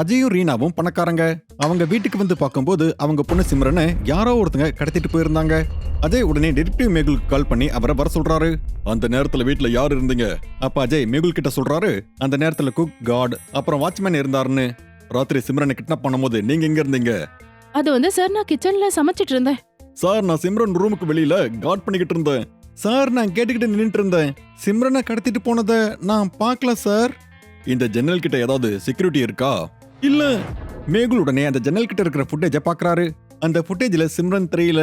அஜயும் ரீனாவும் பணக்காரங்க. அவங்க வீட்டுக்கு வந்து பார்க்கும்போது அவங்க பொண்ணு சிம்ரனை யாரோ ஒருத்தங்க கடத்திட்டு போயிருந்தாங்க. அஜய் உடனே டிடெக்டிவ் மேகுலுக்கு கால் பண்ணி அவரை வர சொல்றாரு. அந்த நேரத்துல வீட்டுல யார் இருந்தீங்க? அப்ப அஜய் மேகுல் கிட்ட சொல்றாரு, அந்த நேரத்துல குக், கார்டு அப்புறம் வாட்ச்மேன் இருந்தாருன்னு. ராத்திரி சிம்ரனை கிட்னாப் பண்ணும்போது நீங்க எங்க இருந்தீங்க? அது சார் நான் கிச்சன்ல சமைச்சிட்டு இருந்தேன். சார் நான் சிம்ரன் ரூமுக்கு வெளியில கார்ட் பண்ணிக்கிட்டு இருந்தேன். சார் நான் கேட்டுக்கிட்டு நின்னுட்டு இருந்தேன். சிம்ரனை கடத்திட்டு போனதை நான் பார்க்கல சார். இந்த ஜன்னல் கிட்ட ஏதாவது செக்யூரிட்டி இருக்கா? இல்ல. மேகுல் உடனே அந்த ஜன்னல் கிட்ட இருக்கிற ஃபுட்டேஜை பாக்குறாரு. அந்த ஃபுட்டேஜ்ல சிம்ரன் தெரியல.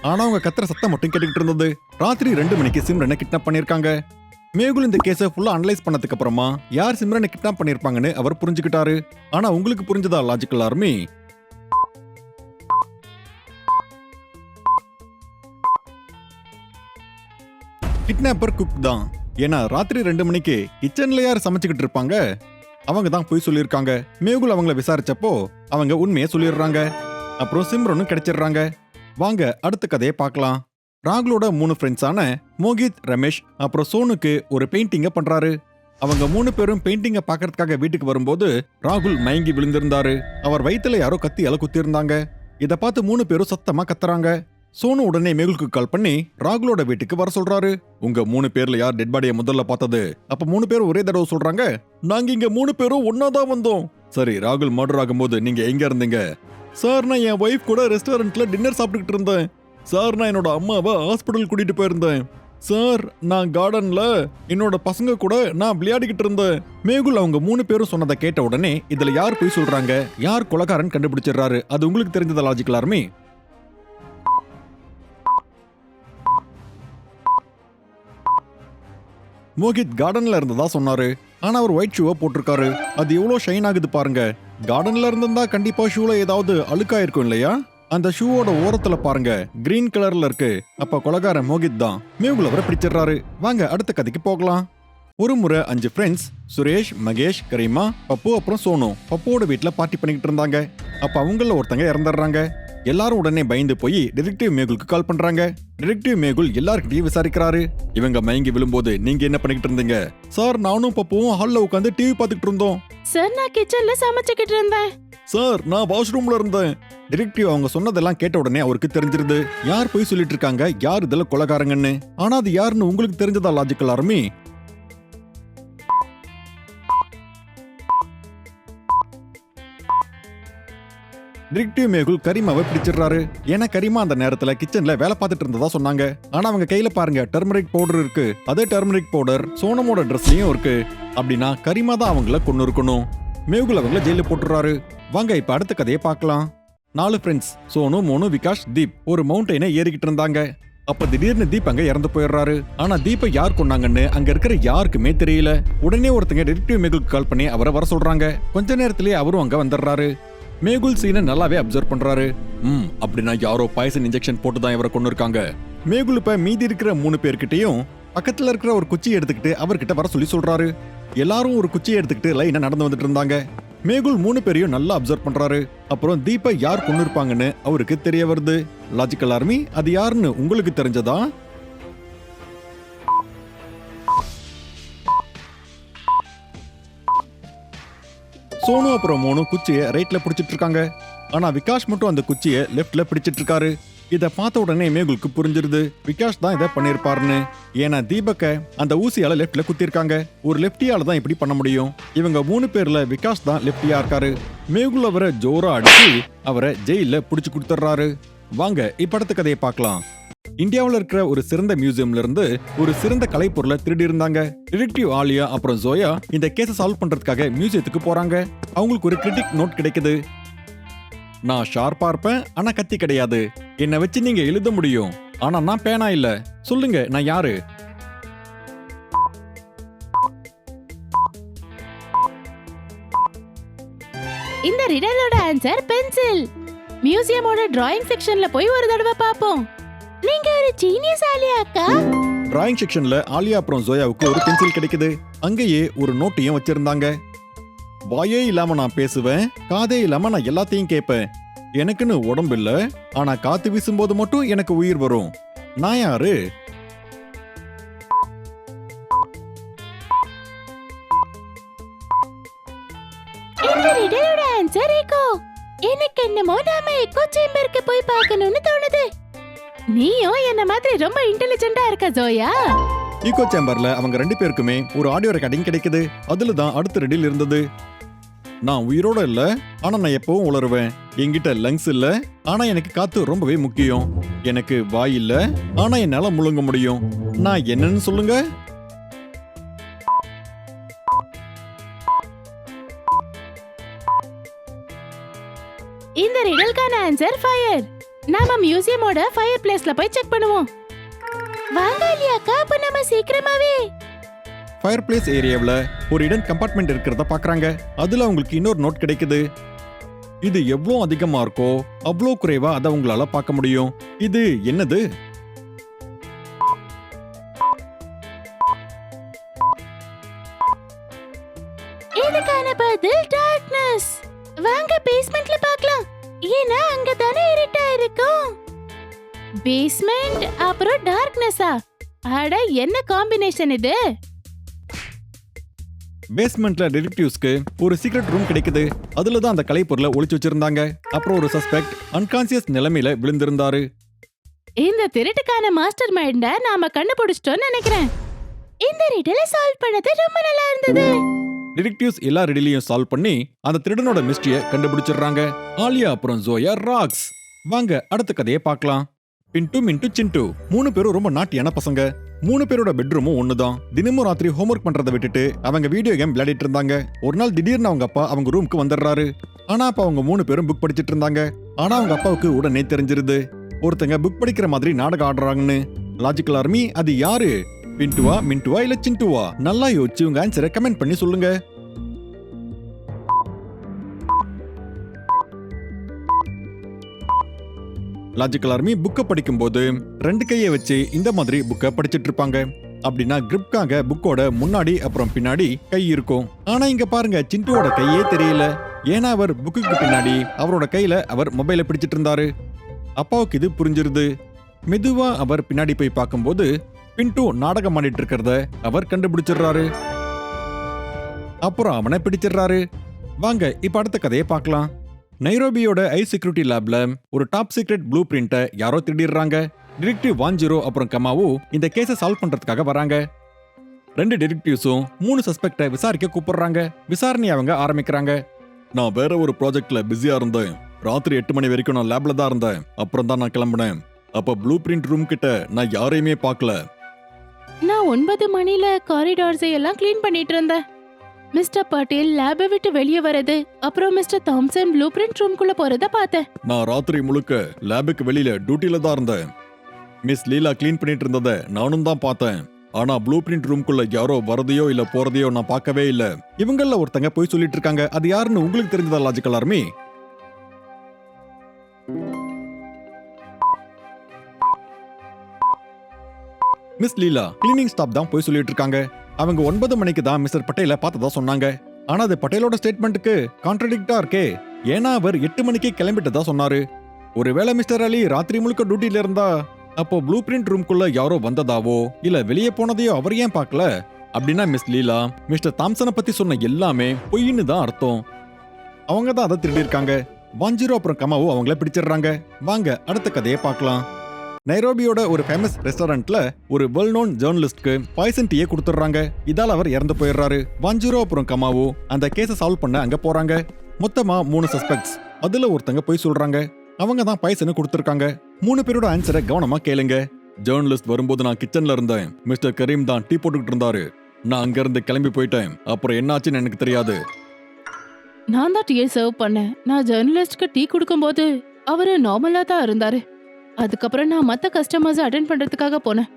ஆனா அவங்க கத்துற சத்தம் மட்டும் கேட்டுக்கிட்டு இருந்தது. ராத்திரி 2 மணிக்கு சிம்ரனை கிட்னாப் பண்ணிருக்காங்க. மேகுல் இந்த கேஸை ஃபுல்லா அனலைஸ் பண்ணதுக்கு அப்புறமா யார் சிம்ரனை கிட்னாப் பண்ணிருப்பாங்கன்னு அவர் புரிஞ்சுக்கிட்டாரு. ஆனா உங்களுக்கு புரிஞ்சதா லாஜிக்கல் ஆர்மி? கிட்னாப்பர் குக் தான். ஏன்னா ராத்திரி 2 மணிக்கு கிச்சன்ல யார் சமைச்சுக்கிட்டு இருப்பாங்க? அவங்க தான் போய் சொல்லியிருக்காங்க. மேகுல் அவங்கள விசாரிச்சப்போ அவங்க உண்மையை சொல்லிடுறாங்க. அப்புறம் சிம்ரனும் கிடைச்சிடுறாங்க. வாங்க அடுத்த கதையை பார்க்கலாம். ராகுலோட 3 ஃப்ரெண்ட்ஸான மோகித், ரமேஷ் அப்புறம் சோனுக்கு ஒரு பெயிண்டிங்க பண்றாரு. அவங்க 3 பேரும் பெயிண்டிங்க பார்க்கறதுக்காக வீட்டுக்கு வரும்போது ராகுல் மயங்கி விழுந்திருந்தாரு. அவர் வயித்துல யாரோ கத்தியால குத்திருந்தாங்க. இதை பார்த்து 3 பேரும் சத்தமா கத்துறாங்க. சோனு உடனே மேகுலுக்கு கால் பண்ணி ராகுலோட வீட்டுக்கு வர சொல்றாரு. உங்க 3 பேர்ல யார் டெட் பாடியை முதல்ல பார்த்தது? அப்ப 3 பேரும் ஒரே தடவை சொல்றாங்க, நாங்க இங்க 3 பேரும் ஒன்னாதான் வந்தோம். சரி, ராகுல் மர்டர் ஆகும்போது நீங்க எங்க இருந்தீங்க? சார் நான் என் ஒய்ஃப் கூட ரெஸ்டாரண்ட்ல டின்னர் சாப்பிட்டுக்கிட்டு இருந்தேன். சார் நான் என்னோட அம்மாவை ஹாஸ்பிட்டல் கூட்டிட்டு போயிருந்தேன். சார் நான் கார்டன்ல என்னோட பசங்க கூட நான் விளையாடிக்கிட்டு இருந்தேன். மேகுல் அவங்க 3 பேரும் சொன்னதை கேட்ட உடனே இதுல யார் போய் சொல்றாங்க, யார் கொலைகாரன் கண்டுபிடிச்சிடுறாரு. அது உங்களுக்கு தெரிஞ்சதா லாஜிக்கல் ஆர்மி? மோகித் கார்டன்ல இருந்ததா சொன்னாரு. ஆனா அவர் ஒயிட் ஷூவை போட்டிருக்காரு. அது எவ்வளவு ஷைன் ஆகுது பாருங்க. கார்டன்ல இருந்திருந்தா கண்டிப்பா ஷூல ஏதாவது அழுக்கா இருக்கும் இல்லையா? அந்த ஷூவோட ஓரத்துல பாருங்க, கிரீன் கலர்ல இருக்கு. அப்ப கொலைகாரன் மோகித் தான். மேகுல் அவரை பிடிச்சிடுறாரு. வாங்க அடுத்த கதைக்கு போகலாம். ஒரு முறை 5 ஃப்ரெண்ட்ஸ் சுரேஷ், மகேஷ், கரீமா, பப்பு அப்புறம் சோனு பப்புவோட வீட்டுல பார்ட்டி பண்ணிக்கிட்டு இருந்தாங்க. அப்ப அவங்கள ஒருத்தங்க இறந்துடுறாங்க. எல்லாரும் உடனே பயந்து போய் டிடெக்டிவ் மேகுலுக்கு கால் பண்றாங்க. டிடெக்டிவ் மேகுல் எல்லார்கிட்டயும் விசாரிக்கிறாரு. இவங்க மயங்கி விழும்போது நீங்க என்ன பண்ணிக்கிட்டு இருந்தீங்க? சார் நானும் பப்புவும் ஹால்ல உட்காந்து டிவி பார்த்துக்கிட்டு இருந்தோம். சார் நான் கிச்சன்ல சமைச்சிட்டு இருந்தேன். சார் நான் வாஷ்ரூம்ல இருந்தேன். டிடெக்டிவ் அவங்க சொன்னதெல்லாம் கேட்ட உடனே அவருக்கு தெரிஞ்சிருது யார் போய் சொல்லிட்டு இருக்காங்க, யார் இதுல கொலைகாரங்கன்னு. ஆனா அது யாருன்னு உங்களுக்கு தெரிஞ்சதா லாஜிக்கல் ஆர்மி? டிடெக்டிவ் மேகுல் கரீமாவை பிடிச்சிடுறாரு. ஏன்னா கரீமா அந்த நேரத்துல கிச்சன்ல வேலை பார்த்துட்டு இருந்ததா சொன்னாங்க. ஆனா அவங்க கையில பாருங்க டர்மரிக் பவுடர் இருக்கு. அதே டர்மரிக் பவுடர் சோனமோட ட்ரெஸ்லயும் இருக்கு. அப்படின்னா கரீமா தான் அவங்கள கொண்டு இருக்கணும். மேகுல் அவங்கள ஜெயில போட்டுறாரு. வாங்க இப்ப அடுத்த கதையை பார்க்கலாம். 4 ஃப்ரெண்ட்ஸ் சோனு, மோனு, விகாஷ், தீப் ஒரு மவுண்டனை ஏறிக்கிட்டு இருந்தாங்க. அப்ப திடீர்னு தீப் அங்க இறந்து போயிடுறாரு. ஆனா தீப்பை யார் கொண்டாங்கன்னு அங்க இருக்கிற யாருக்குமே தெரியல. உடனே ஒருத்தங்க டிடெக்டிவ் மேகுலுக்கு கால் பண்ணி அவரை வர சொல்றாங்க. கொஞ்ச நேரத்திலேயே அவரும் அங்க வந்துடுறாரு. மேகுல் சீனை நல்லாவே அப்சர்வ் பண்றாரு. அப்படின்னா யாரோ பாய்சன் இன்ஜெக்ஷன் போட்டு தான் இவரை கொண்டு இருக்காங்க. மேகுல் இப்ப மீதி இருக்கிற 3 பேர்கிட்டயும் பக்கத்துல இருக்கிற ஒரு குச்சியை எடுத்துக்கிட்டு அவர்கிட்ட வர சொல்லி சொல்றாரு. எல்லாரும் ஒரு குச்சியை எடுத்துக்கிட்டு லைனா நடந்து வந்துட்டு இருந்தாங்க. மேகுல் 3 பேரையும் நல்லா அப்சர்வ் பண்றாரு. அப்புறம் தீபை யார் கொண்டு இருப்பாங்கன்னு அவருக்கு தெரிய வருது. லாஜிக்கல் ஆர்மி, அது யாருன்னு உங்களுக்கு தெரிஞ்சதா? சோனு அப்புறம் மோனு குச்சியை ரைட்ல பிடிச்சிட்டு இருக்காங்க. ஆனா விகாஷ் மட்டும் அந்த குச்சியை லெஃப்ட்ல பிடிச்சிட்டு இருக்காரு. இத பார்த்த உடனே மேகுலுக்கு புரிஞ்சிருது விகாஷ் தான் இதை பண்ணிருப்பாருன்னு. ஏன்னா தீபக்க அந்த ஊசியால லெஃப்ட்ல குத்திருக்காங்க. ஒரு லெஃப்டியால தான் இப்படி பண்ண முடியும். இவங்க 3 பேர்ல விகாஷ் தான் லெஃப்டியா இருக்காரு. மேகுல் அவரை ஜோரா அடிச்சு அவரை ஜெயில பிடிச்சு கொடுத்துறாரு. வாங்க இப்ப அடுத்த கதையை பார்க்கலாம். இந்தியாவில் இருக்கிற ஒரு சிறந்த மியூசியம்ல இருந்து ஒரு சிறந்த கலைப்பொருளை திருடி இருந்தாங்க. டிடெக்டிவ் ஆலியா அப்புறம் ஜோயா இந்த கேஸை சால்வ் பண்றதுக்காக மியூசியத்துக்கு போறாங்க. அவங்களுக்கு ஒரு கிரிட்டிக் நோட் கிடைக்குது. நான் ஷார்ப்பா இருப்பேன், ஆனா கத்தி கிடையாது. என்னை வச்சு நீங்க எழுத முடியும், ஆனா நான் பேனா இல்ல. சொல்லுங்க நான் யாரு? இந்த ரிடலோட ஆன்சர் பென்சில். மியூசியமோட டிராயிங் செக்ஷன்ல போய் ஒரு தடவை பாப்போம். நீங்க ஒரு ஜீனியஸ் ஆலியா அக்கா. டிராயிங் செக்ஷன்ல ஆலியா அப்புறம் ஜோயாவுக்கு ஒரு பென்சில் கிடைக்குது. அங்கேயே ஒரு நோட்டையும் வச்சிருந்தாங்க. வாயே இல்லாம நான் பேசுவேன், காதே இல்லாம நான் எல்லாத்தையும் கேட்பேன். எனக்குன்னு உடம்பு இல்ல, ஆனா காத்து வீசும்போது மட்டும் எனக்கு உயிர் வரும். நான் யாரு? இந்த ரிடலோட ஆன்சர் ஈகோ. எனக்கு என்னமோ நாம எக்கோ சேம்பருக்கு போய் பார்க்கணும்னு தோணுது. நீயும் என்ன மாதிரி ரொம்ப இன்டெலிஜென்ட்டா இருக்க ஜோயா. ஈகோ சேம்பர்ல அவங்க ரெண்டு பேருக்குமே ஒரு ஆடியோ ரெக்கார்டிங் கிடைக்குது. அதுல தான் அடுத்த ரெடியில் இருந்தது. நான் உயிரோட இல்ல, ஆனா நான் எப்பவும் உளருவேன். என்கிட்ட லங்ஸ் இல்ல, ஆனா எனக்கு காத்து ரொம்பவே முக்கியம். எனக்கு வாய் இல்ல, ஆனா என்னால முழுங்க முடியும். நான் என்னன்னு சொல்லுங்க? இந்த ரிடலுக்கான ஆன்சர் ஃபயர். நாம மியூசியமோட ஃபயர் பிளேஸ்ல போய் செக் பண்ணுவோம். வாங்க அலியாக்கா, அப்ப நாம சீக்கிரமாவே. ஃபயர் பிளேஸ் ஏரியாவில் ஒரு இடன் கம்பார்ட்மெண்ட் இருக்கிறத பார்க்கறாங்க. அதுல அவங்களுக்கு இன்னொரு நோட் கிடைக்குது. இது எவ்வளோ அதிகமா இருக்கோ அவ்வளோ குறைவா அதை உங்களால பார்க்க முடியும். இது என்னது? இதுக்கான பதில் டார்க்னஸ். வாங்க பேஸ்மெண்ட்ல பார்க்கலாம். ஏன்னா அங்க தானே இருட்டா இருக்கும். பேஸ்மெண்ட் அப்புறம் டார்க்னஸா? அட என்ன காம்பினேஷன் இது? பேஸ்மெண்ட்ல டிடெக்டிவ்ஸ்க்கு ஒரு சீக்ரெட் ரூம் கிடைக்குது. அதுல தான் அந்த கலைப்பொருளை ஒளிச்சு வச்சிருந்தாங்க. அப்புறம் ஒரு சஸ்பெக்ட் அன்கான்சியஸ் நிலைமையில விழுந்திருந்தாரு. இந்த திருட்டுக்கான மாஸ்டர் மைண்ட நாம கண்டுபிடிச்சிட்டோம்னு நினைக்கிறேன். இந்த ரிடலை சால்வ் பண்ணது ரொம்ப நல்லா இருந்தது. டிடெக்டிவ்ஸ் எல்லா ரெடிலையும் சால்வ் பண்ணி அந்த திருடனோட மிஸ்ட்ரியை கண்டுபிடிச்சிடுறாங்க. ஆலியா அப்புறம் ஜோயா ராக்ஸ். வாங்க அடுத்த கதையை பார்க்கலாம். பின்ட்டு மின்ட்டு சின்ட்டு 3 பேரும் ரொம்ப நாட்டியான பசங்க. 3 பேரோட பெட்ரூமும் ஒண்ணுதான். தினமும் ராத்திரி ஹோம்ஒர்க் பண்றதை விட்டுட்டு அவங்க வீடியோ கேம் விளையாடிட்டு இருந்தாங்க. ஒரு நாள் திடீர்னு அவங்க அப்பா அவங்க ரூமுக்கு வந்துடுறாரு. ஆனா அப்ப அவங்க 3 பேரும் புக் படிச்சிட்டு இருந்தாங்க. ஆனா அவங்க அப்பாவுக்கு உடனே தெரிஞ்சிருது ஒருத்தங்க புக் படிக்கிற மாதிரி நாடகம் ஆடுறாங்கன்னு. லாஜிக்கல் ஆர்மி, அது யாரு? பின்ட்டுவா, மின்ட்டுவா இல்ல சின்ட்டுவா? நல்லா யோசிச்சு உங்க ஆன்சரை கமெண்ட் பண்ணி சொல்லுங்க. லாஜிக்கல் ஆர்மி புக்கை படிக்கும்போது 2 கையை வச்சு இந்த மாதிரி புக்கை படிச்சிட்டு இருப்பாங்க. அப்படின்னா கிரிப்காக புக்கோட முன்னாடி அப்புறம் பின்னாடி கை இருக்கும். ஆனா இங்க பாருங்க, சின்ட்டுவோட கையே தெரியல. ஏன்னா அவர் புக்குக்கு பின்னாடி அவரோட கையில அவர் மொபைலை பிடிச்சிட்டு இருந்தாரு. அப்பாவுக்கு இது புரிஞ்சிருது. மெதுவா அவர் பின்னாடி போய் பார்க்கும்போது பின்ட்டு நாடகம் ஆடிட்டு இருக்கிறத அவர் கண்டுபிடிச்சிடுறாரு. அப்புறம் அவனை பிடிச்சிடுறாரு. வாங்க இப்ப அடுத்த கதையை பார்க்கலாம். நைரோபியோட ஐ செக்யூரிட்டி லேப்ல ஒரு டாப் சீக்ரெட் ப்ளூ பிரிண்ட்டை யாரோ திருடிடுறாங்க. டிடெக்டிவ் வாஞ்சிரோ அப்புறம் கமாவு இந்த கேஸை சால்வ் பண்றதுக்காக வராங்க. 2 டிடெக்டிவ்ஸும் 3 சஸ்பெக்டை விசாரிக்க கூப்பிடுறாங்க. விசாரணை அவங்க ஆரம்பிக்கிறாங்க. நான் வேற ஒரு ப்ராஜெக்ட்ல பிஸியா இருந்தேன். ராத்திரி 8 மணி வரைக்கும் நான் லேப்ல தான் இருந்தேன். அப்புறம் தான் நான் கிளம்பினேன். அப்ப ப்ளூ பிரிண்ட் ரூம் கிட்ட நான் யாரையுமே பார்க்கல. நான் 9 மணில காரிடார்ஸை எல்லாம் க்ளீன் பண்ணிட்டு இருந்தேன். மிஸ்டர் பட்டேல் லேபை விட்டு வெளியே வரது, அப்புறம் மிஸ்டர் தாம்சன் ப்ளூ பிரிண்ட் ரூம்குள்ள போறத பார்த்தேன். நான் ராத்திரி முழுக்க லேபுக்கு வெளியில டியூட்டில தான் இருந்தேன். மிஸ் லீலா க்ளீன் பண்ணிட்டு இருந்ததை நானும் தான் பார்த்தேன். ஆனா ப்ளூ பிரிண்ட் ரூம்குள்ள யாரோ வரதையோ இல்ல போறதையோ நான் பார்க்கவே இல்ல. இவங்கள ஒருத்தங்க போய் சொல்லிட்டு இருக்காங்க. அது யாருன்னு உங்களுக்கு தெரிஞ்சதா லாஜிக்கல் ஆர்மி? மிஸ் லீலா கிளீனிங் ஸ்டாப் தான் போய் சொல்லிட்டு இருக்காங்க. அவங்க 9 மணிக்கு தான் மிஸ்டர் பட்டேலை பார்த்ததா சொன்னாங்க. ஆனா அது பட்டேலோட ஸ்டேட்மெண்ட்டுக்கு கான்ட்ரடிக்டா இருக்கே. ஏன்னா அவர் 8 மணிக்கு கிளம்பிட்டதா சொன்னாரு. ஒருவேளை மிஸ்டர் அலி ராத்திரி முழுக்க டியூட்டில இருந்தா அப்போ ப்ளூ பிரிண்ட் ரூம்குள்ள யாரோ வந்ததாவோ இல்ல வெளியே போனதையோ அவர் ஏன் பார்க்கல? அப்படின்னா மிஸ் லீலா மிஸ்டர் தாம்சனை பத்தி சொன்ன எல்லாமே பொய்ன்னு தான் அர்த்தம். அவங்க தான் அதை திருடி இருக்காங்க. வாஞ்சிரோ அப்புறம் கமாவோ அவங்கள பிடிச்சிடுறாங்க. வாங்க அடுத்த கதையை பார்க்கலாம். நைரோபியோட ஒரு ஃபேமஸ் ரெஸ்டாரண்ட்ல ஒரு வெல் நோன் ஜேர்னலிஸ்ட்க்கு பாய்சன் டீயை கொடுத்துடுறாங்க. இதால அவர் இறந்து போயிடுறாரு. வாஞ்சிரோ அப்புறம் கமாவோ அந்த கேஸை சால்வ் பண்ண அங்க போறாங்க. மொத்தமா 3 சஸ்பெக்ட்ஸ். அதுல ஒருத்தங்க போய் சொல்றாங்க. அவங்க தான் பாய்சன் கொடுத்துருக்காங்க. 3 பேரோட ஆன்சரை கவனமா கேளுங்க. ஜேர்னலிஸ்ட் வரும்போது நான் கிச்சன்ல இருந்தேன். மிஸ்டர் கரீம் தான் டீ போட்டுக்கிட்டு இருந்தாரு. நான் அங்க இருந்து கிளம்பி போயிட்டேன். அப்புறம் என்னாச்சுன்னு எனக்கு தெரியாது. நான் தான் டீயை சர்வ் பண்ணேன். நான் ஜெர்னலிஸ்ட்க்கு டீ கொடுக்கும்போது அவரு நார்மலா தான் இருந்தாரு. அதுக்கப்புறம் நான் மத்த கஸ்டமர்ஸ் அட்டென்ட் பண்றதுக்காக போனேன்.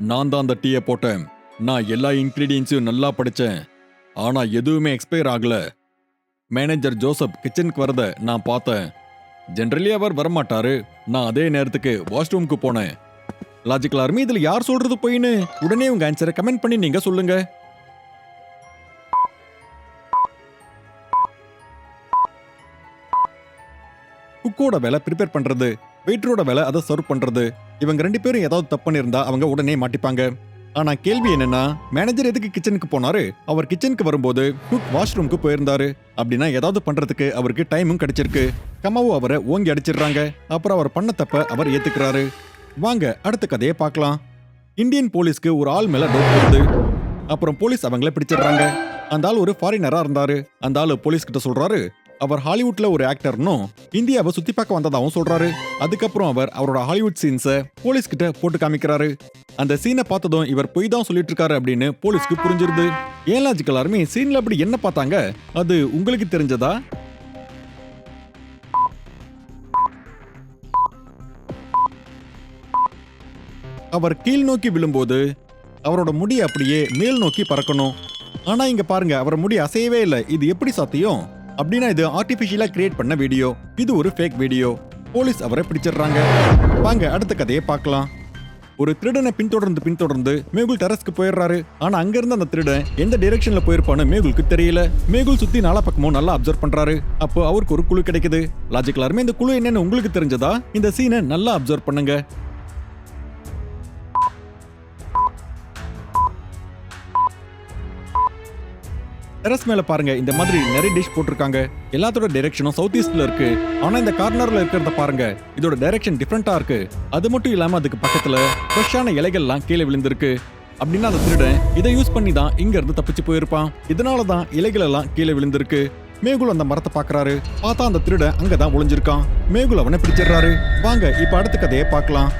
நான் தான் அந்த டீயை போட்டேன். நான் எல்லா இன்கிரீடியன்ஸையும் நல்லா படிச்சேன். ஆனா எதுவுமே எக்ஸ்பயர் ஆகல. மேனேஜர் ஜோசப் கிச்சனுக்கு வரத நான் பார்த்தேன். ஜெனரலி அவர் வரமாட்டாரு. நான் அதே நேரத்துக்கு வாஷ்ரூமுக்கு போனேன். லாஜிக்கல் ஆர்மி, இதுல யார் சொல்றது பொய்ன்னு உடனே உங்க ஆன்சரை கமெண்ட் பண்ணி நீங்க சொல்லுங்க. குக்கோட வேலை ப்ரிப்பேர் பண்றது, வெயிட்டரோட வேலை அதை சர்வ் பண்றது. இவங்க 2 பேரும் ஏதாவது தப்பு பண்ணிருந்தா அவங்க உடனே மாட்டிப்பாங்க. ஆனா கேள்வி என்னன்னா, மேனேஜர் எதுக்கு கிச்சனுக்கு போனாரு? அவர் கிச்சனுக்கு வரும்போது குக் வாஷ்ரூம்க்கு போயிருந்தாரு. அப்படின்னா ஏதாவது பண்றதுக்கு அவருக்கு டைமும் கிடைச்சிருக்கு. கமாவு அவரை ஓங்கி அடிச்சிடுறாங்க. அப்புறம் அவர் பண்ண தப்ப அவர் ஏத்துக்கிறாரு. வாங்க அடுத்த கதையை பார்க்கலாம். இந்தியன் போலீஸ்க்கு ஒரு ஆள் மேல டவுட் வருது. அப்புறம் போலீஸ் அவங்கள பிடிச்சிடுறாங்க. அந்த ஆள் ஒரு ஃபாரினரா இருந்தாரு. அந்த ஆளு போலீஸ் கிட்ட சொல்றாரு, அவர் ஹாலிவுட்ல ஒரு ஆக்டர்னும் இந்தியாவை சுத்தி பார்க்க வந்ததாகவும் சொல்றாரு. அதுக்கப்புறம் அவர் அவரோட ஹாலிவுட் சீன்ஸை போலீஸ் கிட்ட போட்டு காமிக்கிறாரு. அந்த சீனை பார்த்ததும் இவர் பொய் தான் சொல்லிட்டு இருக்காரு அப்படின்னு போலீஸ்க்கு புரிஞ்சிருது. ஏலாஜிக்கல் ஆர்மி சீன்ல அப்படி என்ன பார்த்தாங்க? அது உங்களுக்கு தெரிஞ்சதா? அவர் கீழ் நோக்கி விழும்போது அவரோட முடி அப்படியே மேல் நோக்கி பறக்கணும். ஆனா இங்க பாருங்க, அவர் முடி அசையவே இல்லை. இது எப்படி சாத்தியம்? அப்படின்னா இது ஆர்டிபிஷியலா கிரியேட் பண்ண வீடியோ. இது ஒரு ஃபேக் வீடியோ. போலீஸ் அவரை பிடிச்சிடுறாங்க. வாங்க அடுத்த கதையை பார்க்கலாம். ஒரு திருடனை பின்தொடர்ந்து மேகுல் டெரஸ்க்கு போயிடுறாரு. ஆனா அங்க இருந்த அந்த திருடன் எந்த டைரக்ஷன்ல போயிருப்பான்னு மேகுலுக்கு தெரியல. மேகுல் சுத்தி நாலா பக்கமும் நல்லா அப்சர்வ் பண்றாரு. அப்போ அவருக்கு ஒரு குழு கிடைக்குது. லாஜிக்கல் ஆர்மி இந்த குழு என்னன்னு உங்களுக்கு தெரிஞ்சதா? இந்த சீனை நல்லா அப்சர்வ் பண்ணுங்க. டெரஸ் மேல பாருங்க, இந்த மாதிரி நிறைய டிஷ் போட்டிருக்காங்க. எல்லாத்தோட டைரக்ஷனும் சவுத் ஈஸ்ட்ல இருக்கு. ஆனா இந்த கார்னர்ல இருக்கிறத பாருங்க, இதோட டைரக்ஷன் டிஃபரெண்டா இருக்கு. அது மட்டும் இல்லாம அதுக்கு பக்கத்துல ஃப்ரெஷ்ஷான இலைகள்லாம் கீழே விழுந்திருக்கு. அப்படின்னா அந்த திருடன் இதை யூஸ் பண்ணி தான் இங்க இருந்து தப்பிச்சு போயிருப்பான். இதனால தான் இலைகள் எல்லாம் கீழே விழுந்திருக்கு. மேகுல் அந்த மரத்தை பாக்குறாரு. பார்த்தா அந்த திருடன் அங்கதான் ஒளிஞ்சிருக்கான். மேகுல் அவனை பிடிச்சிடுறாரு. வாங்க இப்ப அடுத்த கதையை பார்க்கலாம்.